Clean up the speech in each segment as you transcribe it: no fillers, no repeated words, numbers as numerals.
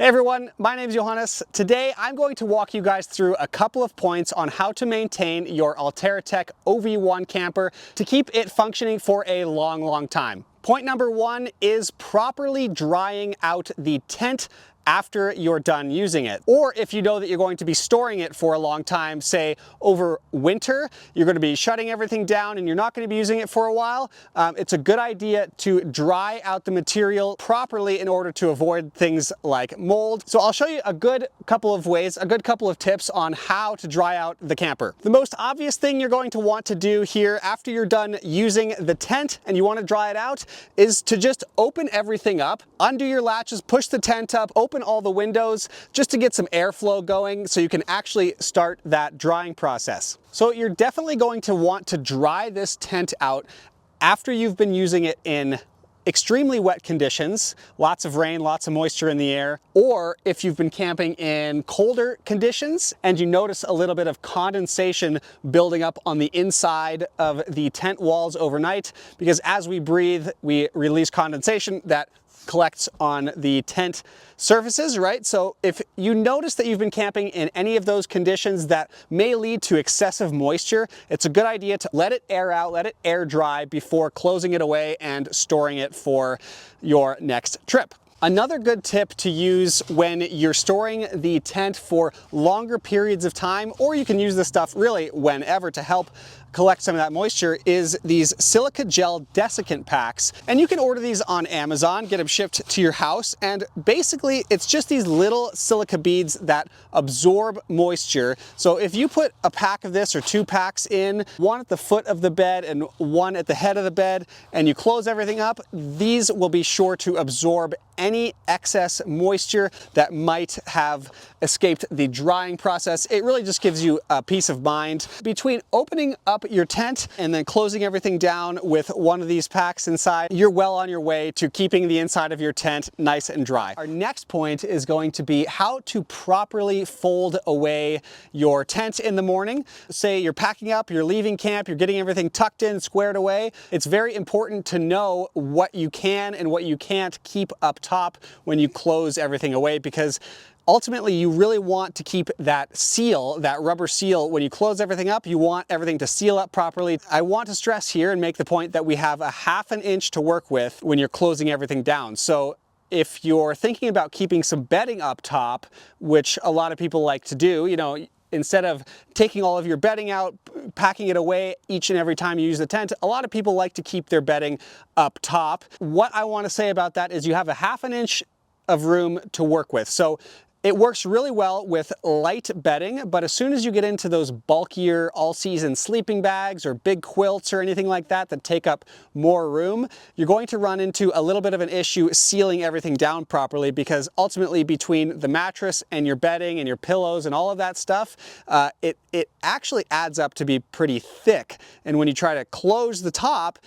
Hey everyone, my name is Johannes. Today I'm going to walk you guys through a couple of points on how to maintain your Allterra Tech OV1 camper to keep it functioning for a long time. Point number one is properly drying out the tent after you're done using it. Or if you know that you're going to be storing it for a long time, say over winter, you're going to be shutting everything down and you're not going to be using it for a while, it's a good idea to dry out the material properly in order to avoid things like mold. So I'll show you a good couple of ways, a good couple of tips on how to dry out the camper. The most obvious thing you're going to want to do here after you're done using the tent and you want to dry it out is to just open everything up, undo your latches, push the tent up, open all the windows just to get some airflow going so you can actually start that drying process. So you're definitely going to want to dry this tent out after you've been using it in extremely wet conditions, lots of rain, lots of moisture in the air, or if you've been camping in colder conditions and you notice a little bit of condensation building up on the inside of the tent walls overnight, because as we breathe, we release condensation that collects on the tent surfaces, right? So if you notice that you've been camping in any of those conditions that may lead to excessive moisture, it's a good idea to let it air out, let it air dry before closing it away and storing it for your next trip. Another good tip to use when you're storing the tent for longer periods of time, or you can use this stuff really whenever to help collect some of that moisture, is these Silica Gel Desiccant Packs. And you can order these on Amazon, get them shipped to your house, and basically it's just these little silica beads that absorb moisture. So if you put a pack of this or 2 packs in, one at the foot of the bed and one at the head of the bed, and you close everything up, these will be sure to absorb any excess moisture that might have escaped the drying process. It really just gives you a peace of mind. Between opening up your tent and then closing everything down with one of these packs inside, you're well on your way to keeping the inside of your tent nice and dry. Our next point is going to be how to properly fold away your tent in the morning. Say you're packing up, you're leaving camp, you're getting everything tucked in, squared away. It's very important to know what you can and what you can't keep up top when you close everything away, because ultimately you really want to keep that seal, that rubber seal. When you close everything up, you want everything to seal up properly. I want to stress here and make the point that we have a ½ an inch to work with when you're closing everything down. So if you're thinking about keeping some bedding up top, which a lot of people like to do, you know, instead of taking all of your bedding out, packing it away each and every time you use the tent, a lot of people like to keep their bedding up top. What I want to say about that is you have a ½ an inch of room to work with. So it works really well with light bedding, but as soon as you get into those bulkier all-season sleeping bags or big quilts or anything like that that take up more room, you're going to run into a little bit of an issue sealing everything down properly, because ultimately between the mattress and your bedding and your pillows and all of that stuff, it actually adds up to be pretty thick. And when you try to close the top,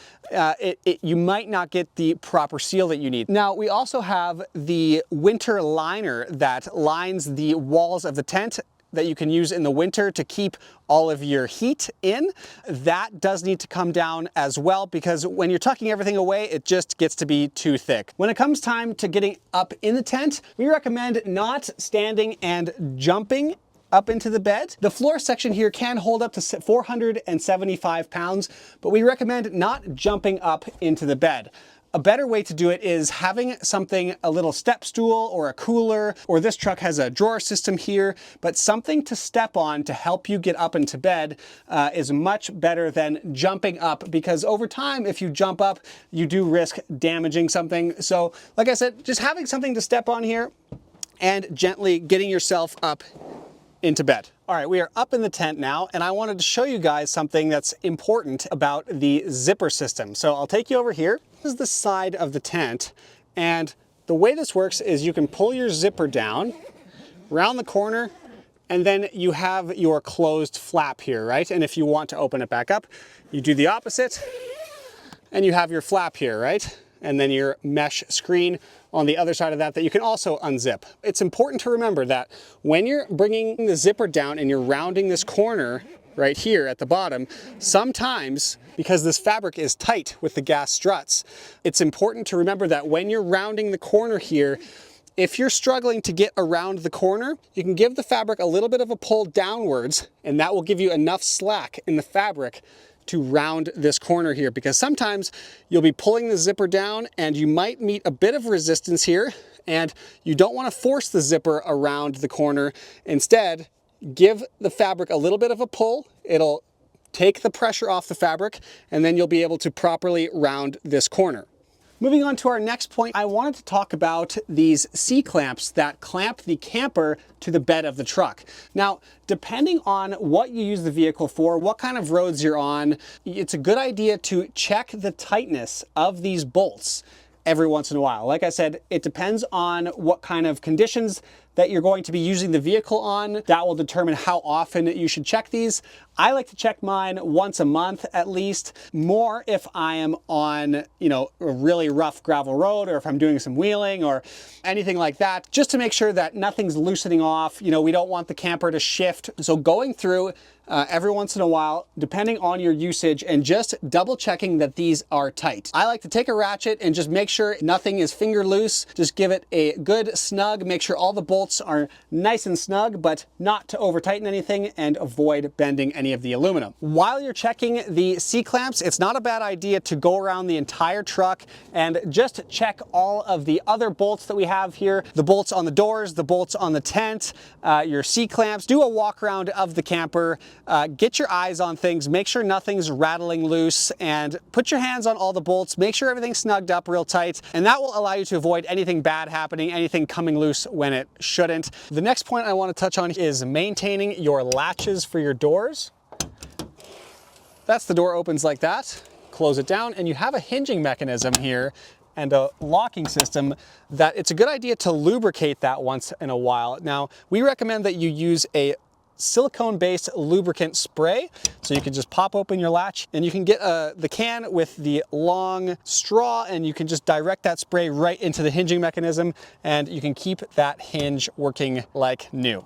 you might not get the proper seal that you need. Now, we also have the winter liner that lines the walls of the tent that you can use in the winter to keep all of your heat in. That does need to come down as well, because when you're tucking everything away, it just gets to be too thick. When it comes time to getting up in the tent, we recommend not standing and jumping up into the bed. The floor section here can hold up to 475 pounds, but we recommend not jumping up into the bed. A better way to do it is having something, a little step stool or a cooler, or this truck has a drawer system here, but something to step on to help you get up into bed is much better than jumping up, because over time, if you jump up, you do risk damaging something. So like I said, just having something to step on here and gently getting yourself up into bed. All right, we are up in the tent now, and I wanted to show you guys something that's important about the zipper system. So I'll take you over here. This is the side of the tent, and the way this works is you can pull your zipper down around the corner, and then you have your closed flap here, right? And if you want to open it back up, you do the opposite, and you have your flap here, right? And then your mesh screen on the other side of that you can also unzip. It's important to remember that when you're bringing the zipper down and you're rounding this corner right here at the bottom, sometimes, because this fabric is tight with the gas struts, it's important to remember that when you're rounding the corner here, if you're struggling to get around the corner, you can give the fabric a little bit of a pull downwards, and that will give you enough slack in the fabric to round this corner here, because sometimes you'll be pulling the zipper down and you might meet a bit of resistance here, and you don't want to force the zipper around the corner. Instead, give the fabric a little bit of a pull. It'll take the pressure off the fabric, and then you'll be able to properly round this corner. Moving on to our next point, I wanted to talk about these C-clamps that clamp the camper to the bed of the truck. Now, depending on what you use the vehicle for, what kind of roads you're on, it's a good idea to check the tightness of these bolts every once in a while. Like I said, it depends on what kind of conditions that you're going to be using the vehicle on. That will determine how often you should check these. I like to check mine once a month at least, more if I am on, you know, a really rough gravel road, or if I'm doing some wheeling or anything like that, just to make sure that nothing's loosening off. You know, we don't want the camper to shift. So going through every once in a while, depending on your usage, and just double checking that these are tight. I like to take a ratchet and just make sure nothing is finger loose. Just give it a good snug, make sure all the bolts are nice and snug, but not to over tighten anything, and avoid bending any of the aluminum. While you're checking the C-clamps, it's not a bad idea to go around the entire truck and just check all of the other bolts that we have here. The bolts on the doors, the bolts on the tent, your C-clamps. Do a walk around of the camper. Get your eyes on things, make sure nothing's rattling loose, and put your hands on all the bolts, make sure everything's snugged up real tight, and that will allow you to avoid anything bad happening, anything coming loose when it shouldn't. The next point I want to touch on is maintaining your latches for your doors. That's the door opens like that. Close it down, and you have a hinging mechanism here and a locking system that it's a good idea to lubricate that once in a while. Now, we recommend that you use a silicone-based lubricant spray. So you can just pop open your latch, and you can get the can with the long straw, and you can just direct that spray right into the hinging mechanism, and you can keep that hinge working like new.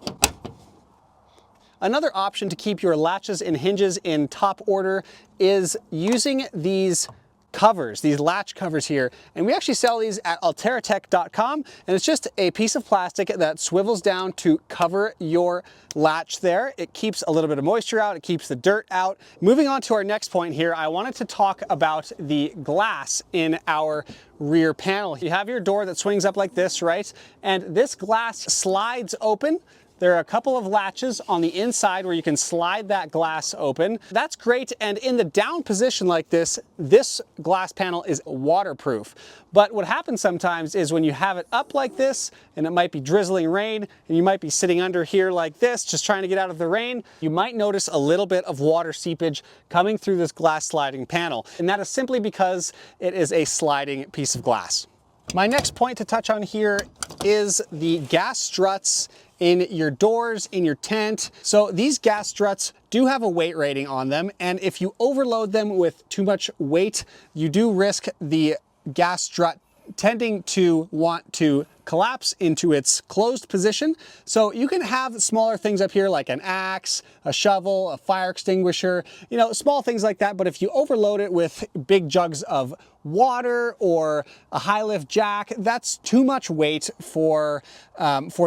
Another option to keep your latches and hinges in top order is using these covers, these latch covers here. And we actually sell these at allterratech.com, and it's just a piece of plastic that swivels down to cover your latch there. It keeps a little bit of moisture out, it keeps the dirt out. Moving on to our next point here, I wanted to talk about the glass in our rear panel. You have your door that swings up like this, right? And this glass slides open. There are a couple of latches on the inside where you can slide that glass open. That's great, and in the down position like this, this glass panel is waterproof. But what happens sometimes is when you have it up like this, and it might be drizzling rain, and you might be sitting under here like this, just trying to get out of the rain, you might notice a little bit of water seepage coming through this glass sliding panel. And that is simply because it is a sliding piece of glass. My next point to touch on here is the gas struts in your doors, in your tent. So these gas struts do have a weight rating on them, and if you overload them with too much weight, you do risk the gas strut tending to want to collapse into its closed position. So you can have smaller things up here like an axe, a shovel, a fire extinguisher, you know, small things like that. But if you overload it with big jugs of water or a high lift jack, that's too much weight for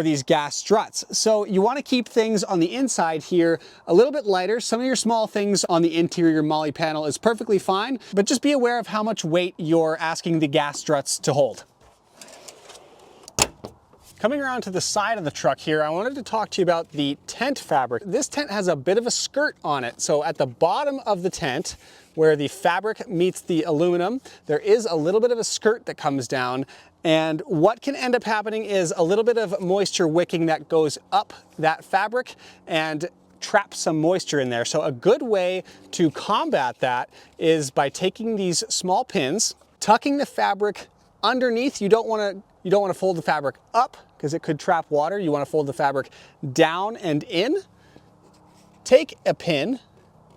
these gas struts. So you want to keep things on the inside here a little bit lighter. Some of your small things on the interior MOLLE panel is perfectly fine, but just be aware of how much weight you're asking the gas struts to hold. Coming around to the side of the truck here, I wanted to talk to you about the tent fabric. This tent has a bit of a skirt on it. So at the bottom of the tent, where the fabric meets the aluminum, there is a little bit of a skirt that comes down. And what can end up happening is a little bit of moisture wicking that goes up that fabric and traps some moisture in there. So a good way to combat that is by taking these small pins, tucking the fabric underneath. You don't want to fold the fabric up because it could trap water. You want to fold the fabric down and in. Take a pin,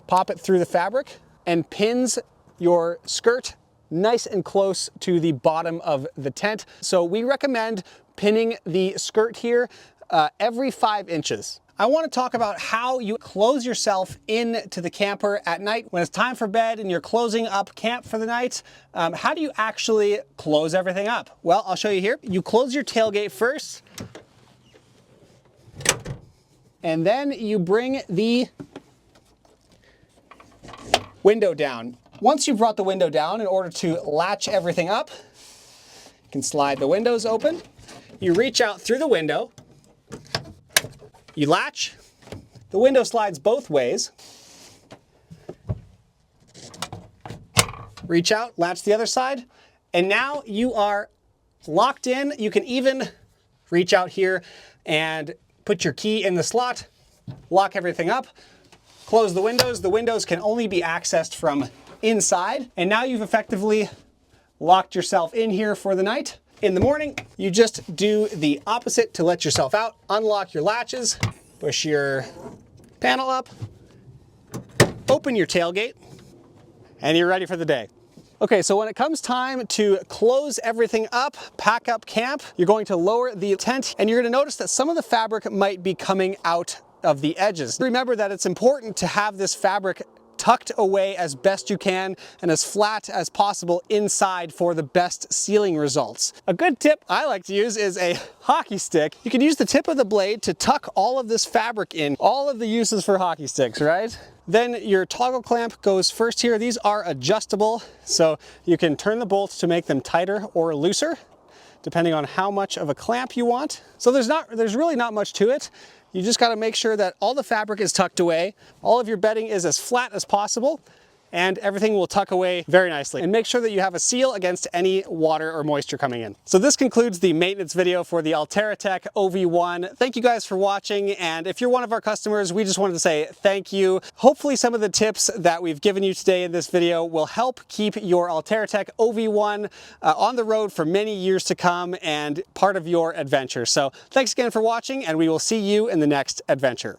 pop it through the fabric, and pins your skirt nice and close to the bottom of the tent. So we recommend pinning the skirt here every 5 inches. I want to talk about how you close yourself into the camper at night. When it's time for bed and you're closing up camp for the night, how do you actually close everything up? Well, I'll show you here. You close your tailgate first, and then you bring the window down. Once you've brought the window down, in order to latch everything up, you can slide the windows open. You reach out through the window. You latch, the window slides both ways. Reach out, latch the other side, and now you are locked in. You can even reach out here and put your key in the slot, lock everything up, close the windows. The windows can only be accessed from inside, and now you've effectively locked yourself in here for the night. In the morning, you just do the opposite to let yourself out. Unlock your latches, push your panel up, open your tailgate, and you're ready for the day. Okay, so when it comes time to close everything up, pack up camp, you're going to lower the tent, and you're going to notice that some of the fabric might be coming out of the edges. Remember that it's important to have this fabric tucked away as best you can and as flat as possible inside for the best sealing results. A good tip I like to use is a hockey stick. You can use the tip of the blade to tuck all of this fabric in. All of the uses for hockey sticks, right? Then your toggle clamp goes first here. These are adjustable, so you can turn the bolts to make them tighter or looser, depending on how much of a clamp you want. So there's really not much to it. You just got to make sure that all the fabric is tucked away, all of your bedding is as flat as possible, and everything will tuck away very nicely. And make sure that you have a seal against any water or moisture coming in. So this concludes the maintenance video for the Allterra Tech OV1. Thank you guys for watching, and if you're one of our customers, we just wanted to say thank you. Hopefully some of the tips that we've given you today in this video will help keep your Allterra Tech OV1 on the road for many years to come and part of your adventure. So thanks again for watching, and we will see you in the next adventure.